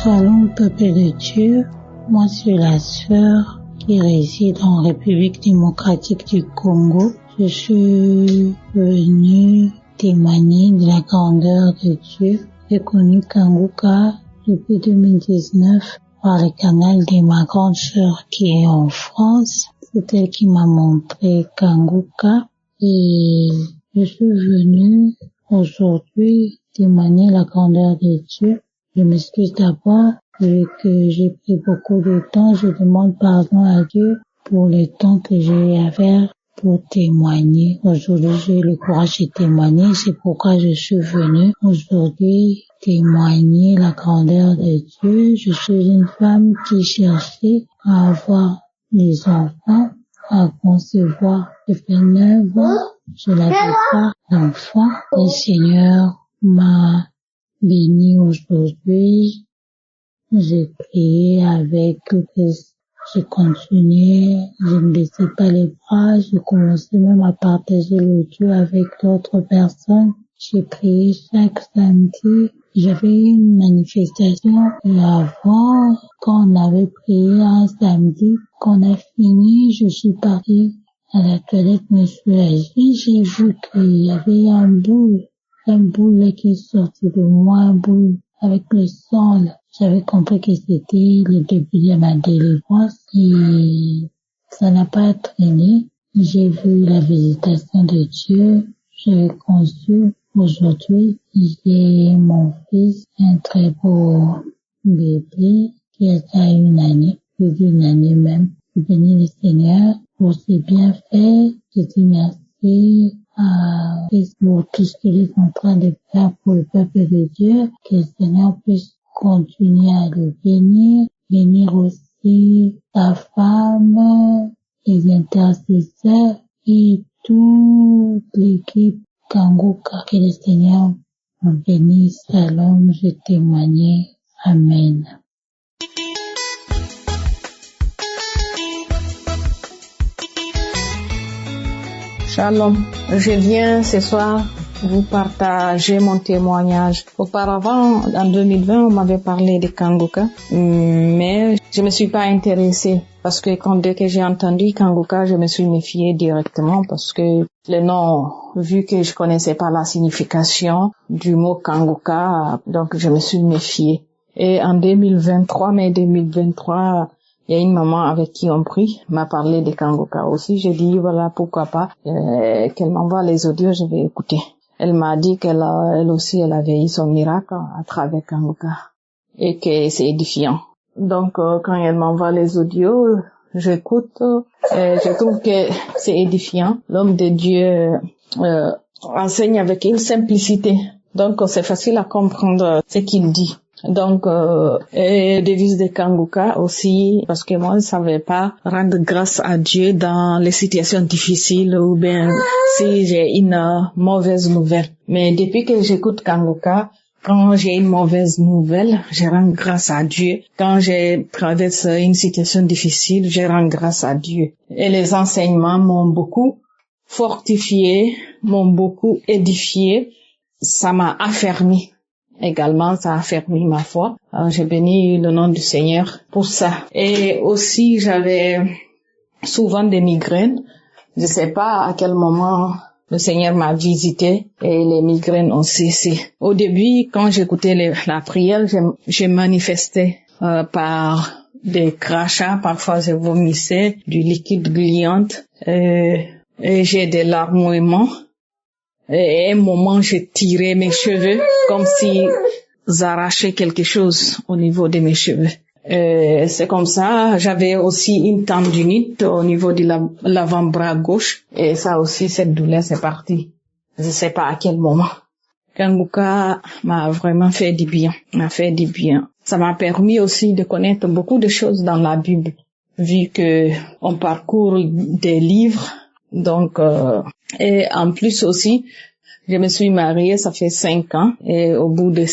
Shalom, peuple de Dieu. Moi, suis la sœur qui réside en République démocratique du Congo. Je suis venue témoigner de la grandeur de Dieu. J'ai connu Kanguka depuis 2019 par le canal de ma grande sœur qui est en France. C'est elle qui m'a montré Kanguka et je suis venue aujourd'hui témoigner la grandeur de Dieu. Je m'excuse d'abord vu que j'ai pris beaucoup de temps. Je demande pardon à Dieu pour le temps que j'ai à faire pour témoigner. Aujourd'hui, j'ai le courage de témoigner. C'est pourquoi je suis venue aujourd'hui témoigner la grandeur de Dieu. Je suis une femme qui cherchait à avoir des enfants, à concevoir. Ça fait 9 ans, je n'avais pas d'enfant. Le Seigneur m'a béni aujourd'hui. J'ai prié avec eux. J'ai continué, je ne baissais pas les bras, j'ai commencé même à partager le Dieu avec d'autres personnes. J'ai prié chaque samedi. J'avais une manifestation et avant, quand on avait prié un samedi, quand on a fini, je suis partie à la toilette me soulager. J'ai vu qu'il y avait un boule qui est sorti de moi, un boule avec le sang là. J'avais compris que c'était le début de ma délivrance et ça n'a pas traîné. J'ai vu la visitation de Dieu. J'ai conçu aujourd'hui. J'ai mon fils, un très beau bébé qui a déjà 1 année, plus d'1 année même. Je bénis le Seigneur pour ses bienfaits. Je dis merci à Christ pour tout ce qu'il est en train de faire pour le peuple de Dieu. Que le Seigneur puisse continuer à le bénir aussi sa femme, les intercesseurs et toute l'équipe Kanguka. Que le Seigneur me bénisse. Shalom, je témoignais. Amen. Shalom, je viens ce soir vous partager mon témoignage. Auparavant, en 2020, on m'avait parlé de Kanguka, mais je me suis pas intéressée parce que dès que j'ai entendu Kanguka, je me suis méfiée directement parce que le nom, vu que je connaissais pas la signification du mot Kanguka, donc je me suis méfiée. Et en 2023, mai 2023, il y a une maman avec qui on prie, m'a parlé de Kanguka aussi. J'ai dit, voilà, pourquoi pas, qu'elle m'envoie les audios, je vais écouter. Elle m'a dit elle aussi, elle avait eu son miracle à travers Kanguka et que c'est édifiant. Donc, quand elle m'envoie les audios, j'écoute, je trouve que c'est édifiant. L'homme de Dieu enseigne avec une simplicité. Donc, c'est facile à comprendre ce qu'il dit. Donc, et devise de Kanguka aussi, parce que moi, je ne savais pas rendre grâce à Dieu dans les situations difficiles ou bien si j'ai une mauvaise nouvelle. Mais depuis que j'écoute Kanguka, quand j'ai une mauvaise nouvelle, je rends grâce à Dieu. Quand je traverse une situation difficile, je rends grâce à Dieu. Et les enseignements m'ont beaucoup fortifié, m'ont beaucoup édifié. Ça m'a affermi. Également, ça a affermi ma foi. J'ai béni le nom du Seigneur pour ça. Et aussi, j'avais souvent des migraines. Je sais pas à quel moment le Seigneur m'a visité et les migraines ont cessé. Au début, quand j'écoutais la prière, je manifestais par des crachats. Parfois, je vomissais du liquide gluant et j'ai des larmouillements. Et à un moment, j'ai tiré mes cheveux comme si j'arrachais quelque chose au niveau de mes cheveux. C'est comme ça. J'avais aussi une tendinite au niveau de l'avant-bras gauche. Et ça aussi, cette douleur, c'est parti. Je sais pas à quel moment. Kanguka m'a vraiment fait du bien. Ça m'a permis aussi de connaître beaucoup de choses dans la Bible. Vu que on parcourt des livres. Donc, et en plus aussi, je me suis mariée, ça fait 5 ans, et au bout de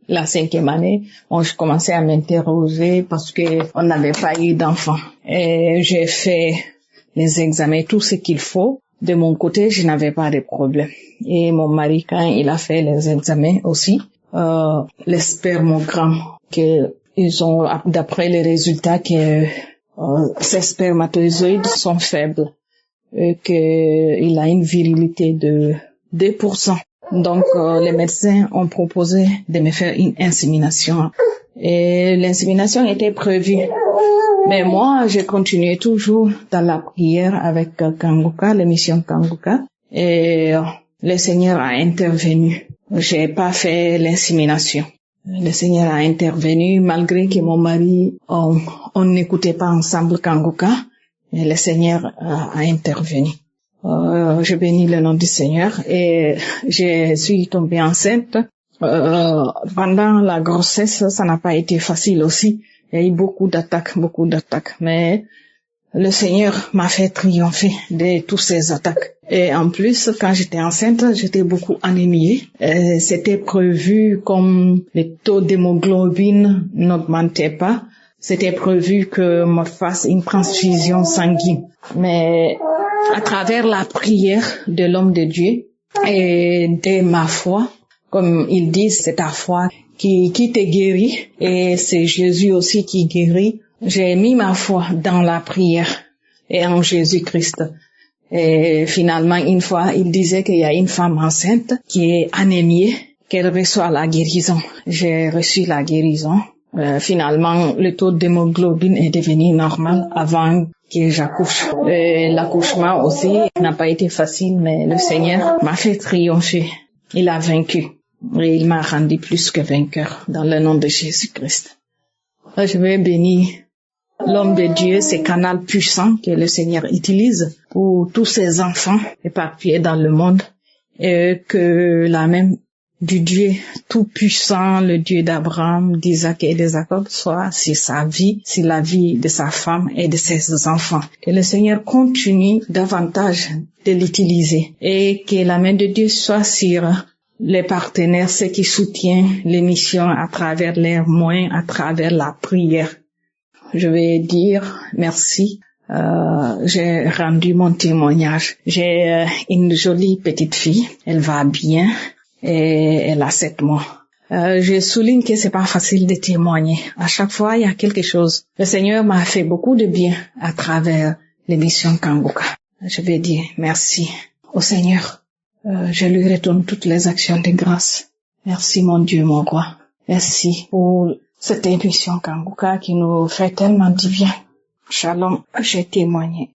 la 5e année, je commençais à m'interroger parce que on n'avait pas eu d'enfant. Et j'ai fait les examens, tout ce qu'il faut. De mon côté, je n'avais pas de problème. Et mon mari, quand il a fait les examens aussi, le spermogramme, que ils ont, d'après les résultats, que ces spermatozoïdes sont faibles, qu'il a une virilité de 2%. Donc, les médecins ont proposé de me faire une insémination. Et l'insémination était prévue. Mais moi, j'ai continué toujours dans la prière avec Kanguka, l'émission Kanguka. Et le Seigneur a intervenu. J'ai pas fait l'insémination. Le Seigneur a intervenu malgré que mon mari, on n'écoutait pas ensemble Kanguka. Et le Seigneur a intervenu. Je bénis le nom du Seigneur et je suis tombée enceinte. Pendant la grossesse, ça n'a pas été facile aussi. Il y a eu beaucoup d'attaques, mais le Seigneur m'a fait triompher de toutes ces attaques. Et en plus, quand j'étais enceinte, j'étais beaucoup anémiée. C'était prévu comme le taux d'hémoglobine n'augmentait pas. C'était prévu que me fasse une transfusion sanguine. Mais à travers la prière de l'homme de Dieu et de ma foi, comme ils disent, c'est ta foi qui te guérit et c'est Jésus aussi qui guérit. J'ai mis ma foi dans la prière et en Jésus-Christ. Et finalement, une fois, il disait qu'il y a une femme enceinte qui est anémiée, qu'elle reçoit la guérison. J'ai reçu la guérison. Finalement, le taux d'hémoglobine est devenu normal avant que j'accouche. L'accouchement aussi n'a pas été facile, mais le Seigneur m'a fait triompher. Il a vaincu. Et il m'a rendu plus que vainqueur dans le nom de Jésus-Christ. Je vais bénir l'homme de Dieu, ce canal puissant que le Seigneur utilise pour tous ses enfants éparpillés dans le monde, et que la main du Dieu tout-puissant, le Dieu d'Abraham, d'Isaac et de Jacob, soit sur sa vie, sur la vie de sa femme et de ses enfants. Que le Seigneur continue davantage de l'utiliser et que la main de Dieu soit sur les partenaires, ceux qui soutiennent l'émission à travers leurs moyens, à travers la prière. Je vais dire merci. J'ai rendu mon témoignage. J'ai une jolie petite fille. Elle va bien et elle a 7 mois. Je souligne que c'est pas facile de témoigner. À chaque fois, il y a quelque chose. Le Seigneur m'a fait beaucoup de bien à travers l'émission Kanguka. Je vais dire merci au Seigneur. Je lui retourne toutes les actions de grâce. Merci mon Dieu, mon roi. Merci pour cette émission Kanguka qui nous fait tellement du bien. Shalom, j'ai témoigné.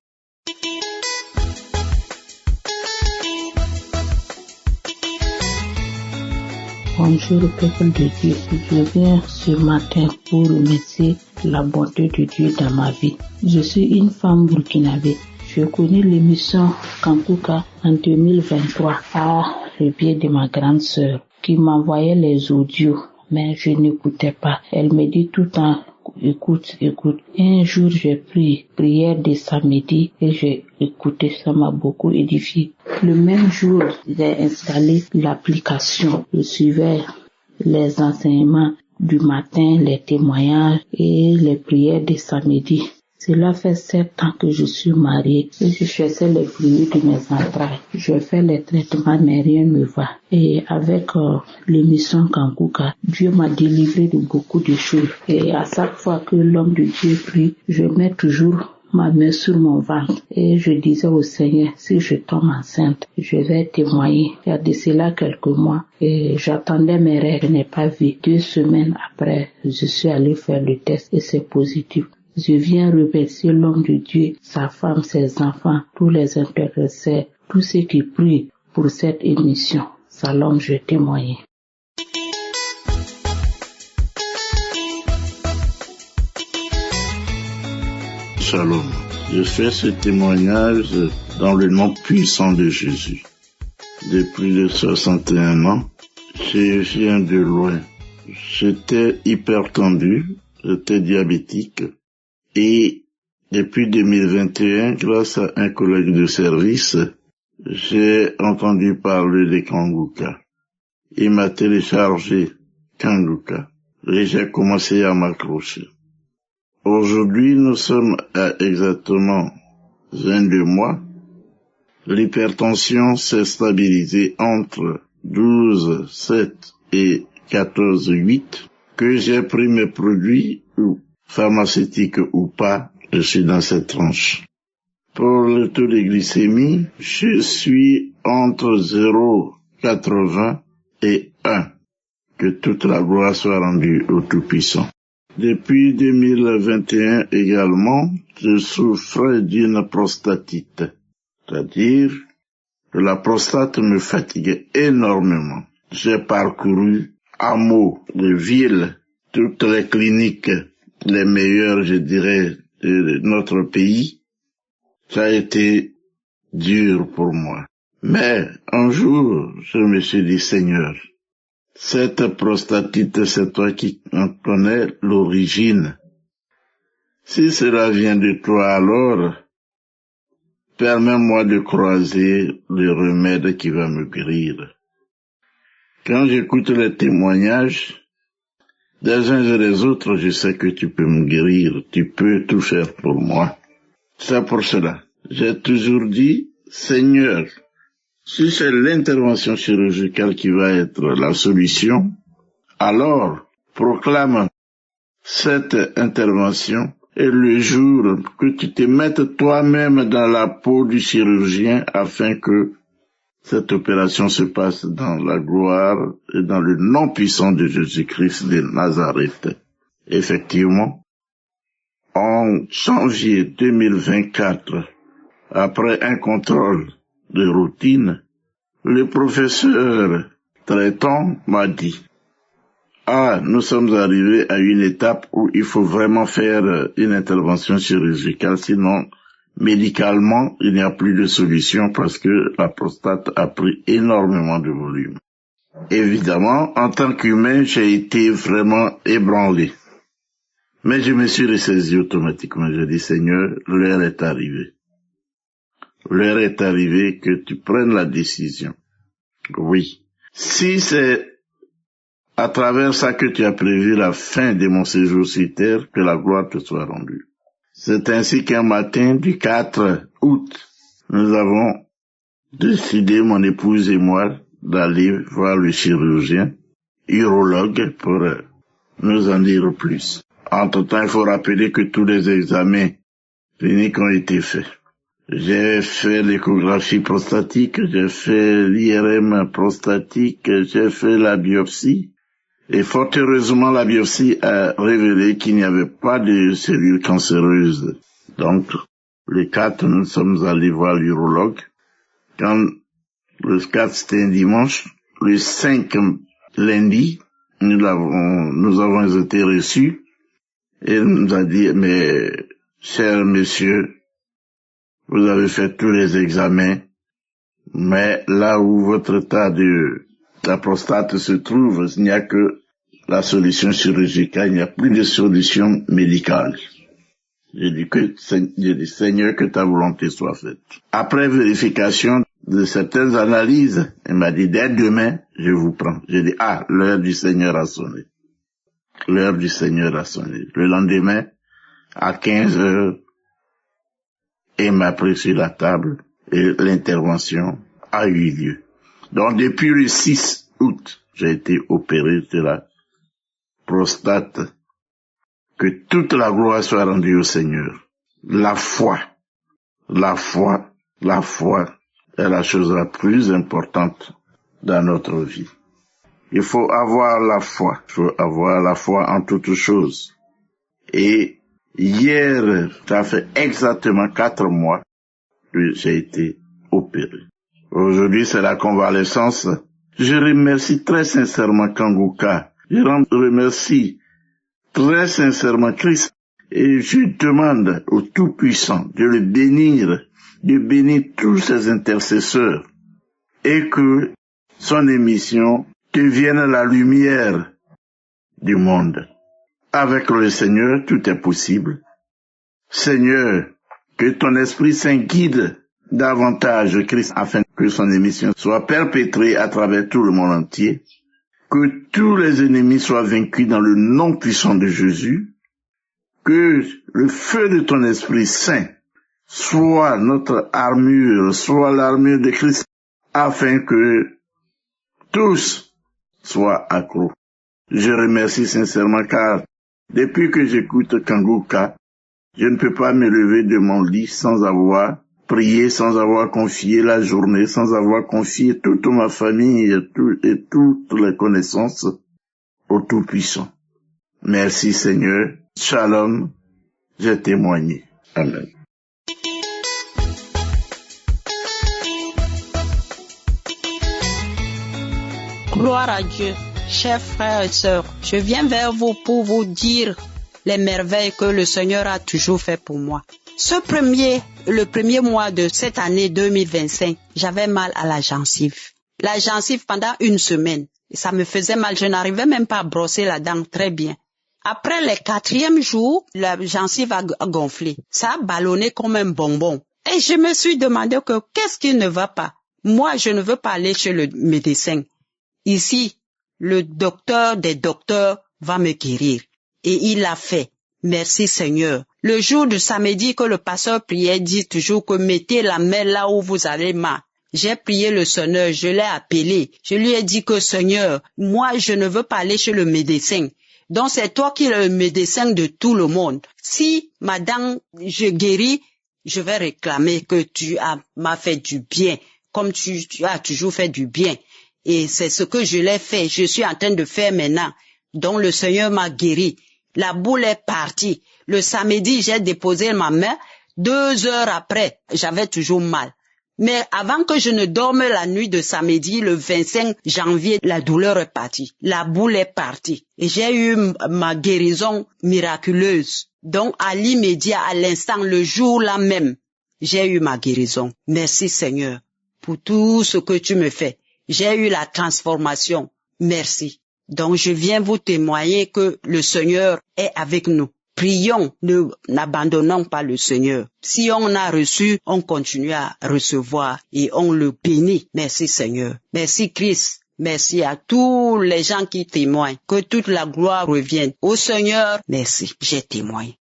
Bonjour peuple de Dieu, je viens ce matin pour remercier la bonté de Dieu dans ma vie. Je suis une femme burkinabé. Je connais l'émission Kanguka en 2023 par le biais de ma grande sœur qui m'envoyait les audios, mais je n'écoutais pas. Elle me dit tout le temps, écoute. Un jour, j'ai pris prière de samedi et j'ai écouté, ça m'a beaucoup édifié. Le même jour, j'ai installé l'application. Je suivais les enseignements du matin, les témoignages et les prières de samedi. Cela fait 7 ans que je suis mariée et je faisais les fluides de mes entrailles. Je fais les traitements mais rien ne va. Et avec l'émission Kanguka, Dieu m'a délivré de beaucoup de choses. Et à chaque fois que l'homme de Dieu prie, je mets toujours ma main sur mon ventre et je disais au Seigneur, si je tombe enceinte, je vais témoigner. Il y a de cela quelques mois et j'attendais mes règles, je n'ai pas vu. 2 semaines après, je suis allée faire le test et c'est positif. Je viens remercier l'homme de Dieu, sa femme, ses enfants, tous les intéressés, tous ceux qui prient pour cette émission. Salam, je témoigne. Shalom. Je fais ce témoignage dans le nom puissant de Jésus. Depuis de 61 ans, je viens de loin. J'étais hypertendu, j'étais diabétique. Et depuis 2021, grâce à un collègue de service, j'ai entendu parler de Kanguka. Il m'a téléchargé Kanguka et j'ai commencé à m'accrocher. Aujourd'hui, nous sommes à exactement 22 mois. L'hypertension s'est stabilisée entre 12,7 et 14,8. Que j'ai pris mes produits, ou pharmaceutiques ou pas, je suis dans cette tranche. Pour le taux de glycémie, je suis entre 0,80 et 1. Que toute la gloire soit rendue au Tout-Puissant. Depuis 2021 également, je souffrais d'une prostatite. C'est-à-dire que la prostate me fatiguait énormément. J'ai parcouru hameaux, de villes, toutes les cliniques, les meilleures, je dirais, de notre pays. Ça a été dur pour moi. Mais un jour, je me suis dit, Seigneur, cette prostatite, c'est toi qui en connais l'origine. Si cela vient de toi, alors, permets-moi de croiser le remède qui va me guérir. Quand j'écoute les témoignages des uns et des autres, je sais que tu peux me guérir, tu peux tout faire pour moi. C'est pour cela. J'ai toujours dit, Seigneur, si c'est l'intervention chirurgicale qui va être la solution, alors proclame cette intervention et le jour que tu te mettes toi-même dans la peau du chirurgien afin que cette opération se passe dans la gloire et dans le nom puissant de Jésus-Christ de Nazareth. Effectivement, en janvier 2024, après un contrôle de routine, le professeur traitant m'a dit, nous sommes arrivés à une étape où il faut vraiment faire une intervention chirurgicale, sinon médicalement, il n'y a plus de solution parce que la prostate a pris énormément de volume. Évidemment, en tant qu'humain, j'ai été vraiment ébranlé. Mais je me suis ressaisi automatiquement. J'ai dit, Seigneur, l'heure est arrivée. L'heure est arrivée que tu prennes la décision. Oui. Si c'est à travers ça que tu as prévu la fin de mon séjour sur terre, que la gloire te soit rendue. C'est ainsi qu'un matin du 4 août, nous avons décidé, mon épouse et moi, d'aller voir le chirurgien, urologue, pour nous en dire plus. Entre-temps, il faut rappeler que tous les examens cliniques ont été faits. J'ai fait l'échographie prostatique, j'ai fait l'IRM prostatique, j'ai fait la biopsie. Et fort heureusement, la biopsie a révélé qu'il n'y avait pas de cellules cancéreuses. Donc, les 4, nous sommes allés voir l'urologue. Quand le 4, c'était un dimanche, le 5, lundi, nous avons été reçus. Et il nous a dit, mais, cher monsieur, vous avez fait tous les examens, mais là où votre état de la prostate se trouve, il n'y a que la solution chirurgicale, il n'y a plus de solution médicale. J'ai dit, Seigneur, que ta volonté soit faite. Après vérification de certaines analyses, il m'a dit, dès demain, je vous prends. J'ai dit, l'heure du Seigneur a sonné. L'heure du Seigneur a sonné. Le lendemain, à 15 heures, il m'a pris sur la table et l'intervention a eu lieu. Donc, depuis le 6 août, j'ai été opéré de la prostate. Que toute la gloire soit rendue au Seigneur. La foi est la chose la plus importante dans notre vie. Il faut avoir la foi. Il faut avoir la foi en toutes choses. Et hier, ça fait exactement 4 mois que j'ai été opéré. Aujourd'hui, c'est la convalescence. Je remercie très sincèrement Kanguka. Je remercie très sincèrement Christ. Et je demande au Tout-Puissant de le bénir, de bénir tous ses intercesseurs. Et que son émission devienne la lumière du monde. Avec le Seigneur, tout est possible. Seigneur, que ton Esprit Saint guide davantage Christ afin que son émission soit perpétrée à travers tout le monde entier. Que tous les ennemis soient vaincus dans le nom puissant de Jésus. Que le feu de ton Esprit Saint soit notre armure, soit l'armure de Christ, afin que tous soient accros. Je remercie sincèrement car depuis que j'écoute Kangoka, je ne peux pas me lever de mon lit sans avoir prié, sans avoir confié la journée, sans avoir confié toute ma famille et toutes les connaissances au Tout-Puissant. Merci Seigneur. Shalom. J'ai témoigné. Amen. Gloire à Dieu. Chers frères et sœurs, je viens vers vous pour vous dire les merveilles que le Seigneur a toujours fait pour moi. Le premier mois de cette année 2025, j'avais mal à la gencive. La gencive pendant une semaine. Ça me faisait mal. Je n'arrivais même pas à brosser la dent très bien. Après le 4e jour, la gencive a gonflé. Ça a ballonné comme un bonbon. Et je me suis demandé que qu'est-ce qui ne va pas? Moi, je ne veux pas aller chez le médecin. Ici, le docteur des docteurs va me guérir. Et il l'a fait. Merci Seigneur. Le jour du samedi que le pasteur priait dit toujours que mettez la main là où vous avez mal. J'ai prié le Seigneur, je l'ai appelé. Je lui ai dit que Seigneur, moi je ne veux pas aller chez le médecin. Donc c'est toi qui es le médecin de tout le monde. Si madame, je guéris, je vais réclamer que tu m'as fait du bien, comme tu as toujours fait du bien. Et c'est ce que je l'ai fait. Je suis en train de faire maintenant. Donc le Seigneur m'a guéri. La boule est partie. Le samedi, j'ai déposé ma main. 2 heures après, j'avais toujours mal. Mais avant que je ne dorme la nuit de samedi, le 25 janvier, la douleur est partie. La boule est partie. Et j'ai eu ma guérison miraculeuse. Donc, à l'immédiat, à l'instant, le jour là même, j'ai eu ma guérison. Merci Seigneur pour tout ce que tu me fais. J'ai eu la transformation. Merci. Donc, je viens vous témoigner que le Seigneur est avec nous. Prions, n'abandonnons pas le Seigneur. Si on a reçu, on continue à recevoir et on le bénit. Merci Seigneur. Merci Christ. Merci à tous les gens qui témoignent. Que toute la gloire revienne au Seigneur. Merci. J'ai témoigné.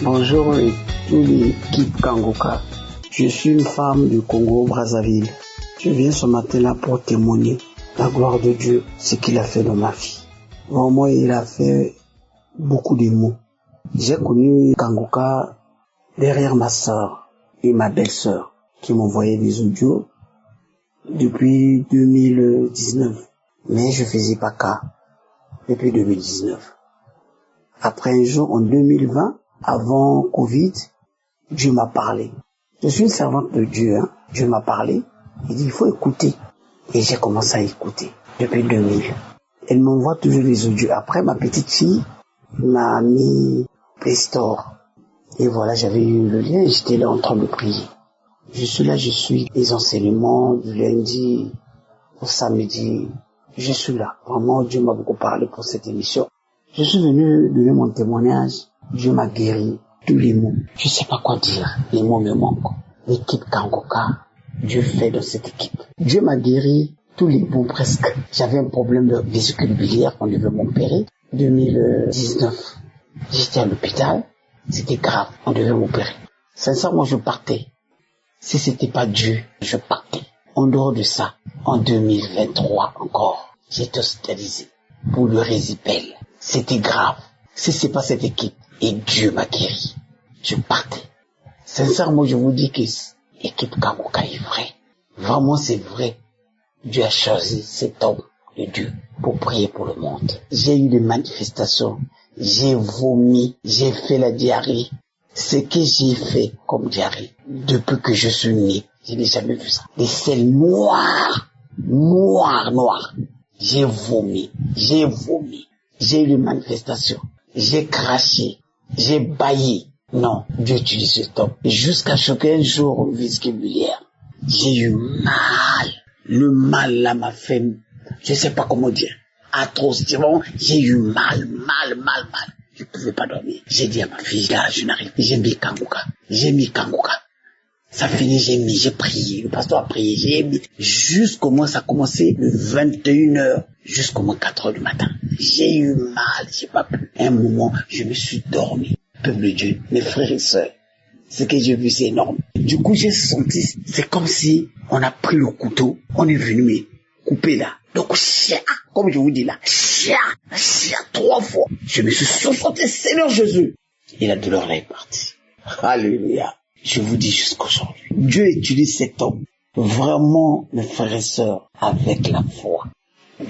Bonjour toute l'équipe Kangoka. Je suis une femme du Congo-Brazzaville. Je viens ce matin-là pour témoigner la gloire de Dieu, ce qu'il a fait dans ma vie. Vraiment, il a fait beaucoup de mots. J'ai connu Kangoka derrière ma soeur et ma belle-sœur qui m'envoyaient des audios depuis 2019. Mais je faisais pas cas depuis 2019. Après un jour, en 2020, avant Covid, Dieu m'a parlé. Je suis une servante de Dieu, hein. Dieu m'a parlé. Il dit, il faut écouter. Et j'ai commencé à écouter depuis 2000. Elle m'envoie toujours les audios. Après, ma petite fille m'a mis Play Store. Et voilà, j'avais eu le lien et j'étais là en train de prier. Je suis là, je suis les enseignements du lundi au samedi. Je suis là. Vraiment, Dieu m'a beaucoup parlé pour cette émission. Je suis venu donner mon témoignage. Dieu m'a guéri. Tous les mots. Je sais pas quoi dire. Les mots me manquent. L'équipe Kangoka, Dieu fait dans cette équipe. Dieu m'a guéri tous les mots presque. J'avais un problème de vésicule biliaire qu'on devait m'opérer. 2019, j'étais à l'hôpital. C'était grave. On devait m'opérer. Sincèrement, je partais. Si c'était pas Dieu, je partais. En dehors de ça, en 2023 encore, j'étais hospitalisé pour le résipel. C'était grave. Si c'est pas cette équipe, et Dieu m'a guéri, je partais. Sincèrement, je vous dis que l'équipe Kangoka est vraie. Vraiment, c'est vrai. Dieu a choisi cet homme de Dieu pour prier pour le monde. J'ai eu des manifestations. J'ai vomi. J'ai fait la diarrhée. Ce que j'ai fait comme diarrhée, depuis que je suis né, je n'ai jamais vu ça. Des selles noires. Noires. J'ai vomi. J'ai eu des manifestations. J'ai craché. J'ai baillé. Non, Dieu utilise cet homme. Et jusqu'à ce qu'un jour, au vésiculaire, j'ai eu mal. Le mal là m'a fait, je sais pas comment dire, atrocement. J'ai eu mal. Je pouvais pas dormir. J'ai dit à ma fille, là, je n'arrive plus. J'ai mis Kangoka. Ça finit, j'ai prié. Le pasteur a prié. J'ai mis jusqu'au moins, ça a commencé le 21h jusqu'au moins 4h du matin. J'ai eu mal, j'ai pas pu. Un moment, je me suis dormi. Peuple de Dieu, mes frères et sœurs, Ce que j'ai vu, c'est énorme. Du coup, j'ai senti, c'est comme si on a pris le couteau, on est venu me couper là. Donc, chia, comme je vous dis là, chia, 3 fois. Je me suis senti, Seigneur Jésus. Et la douleur là est partie. Alléluia. Je vous dis jusqu'aujourd'hui, Dieu utilise cet homme. Vraiment, mes frères et sœurs, avec la foi.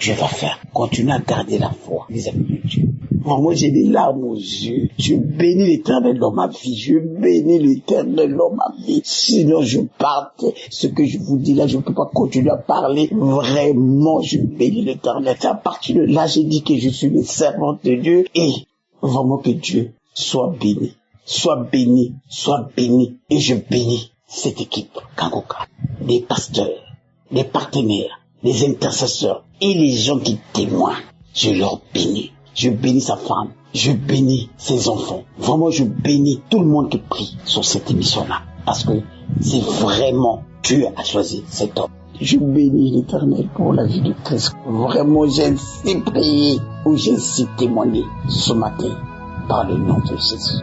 Dieu va faire. Continuez à garder la foi vis-à-vis de Dieu. Vraiment, j'ai des larmes aux yeux. Je bénis l'Éternel dans ma vie. Je bénis l'Éternel dans ma vie. Sinon, je parte. Ce que je vous dis là, je ne peux pas continuer à parler. Vraiment, je bénis l'Éternel. C'est à partir de là, j'ai dit que je suis le servant de Dieu. Et vraiment que Dieu soit béni. Soit béni. Soit béni. Et je bénis cette équipe Kangoka. Des pasteurs, des partenaires, des intercesseurs et les gens qui témoignent. Je leur bénis. Je bénis sa femme. Je bénis ses enfants. Vraiment, je bénis tout le monde qui prie sur cette émission-là. Parce que c'est vraiment Dieu a choisi cet homme. Je bénis l'Éternel pour la vie de Christ. Vraiment, j'ai ainsi prié ou j'ai ainsi témoigné ce matin par le nom de Jésus.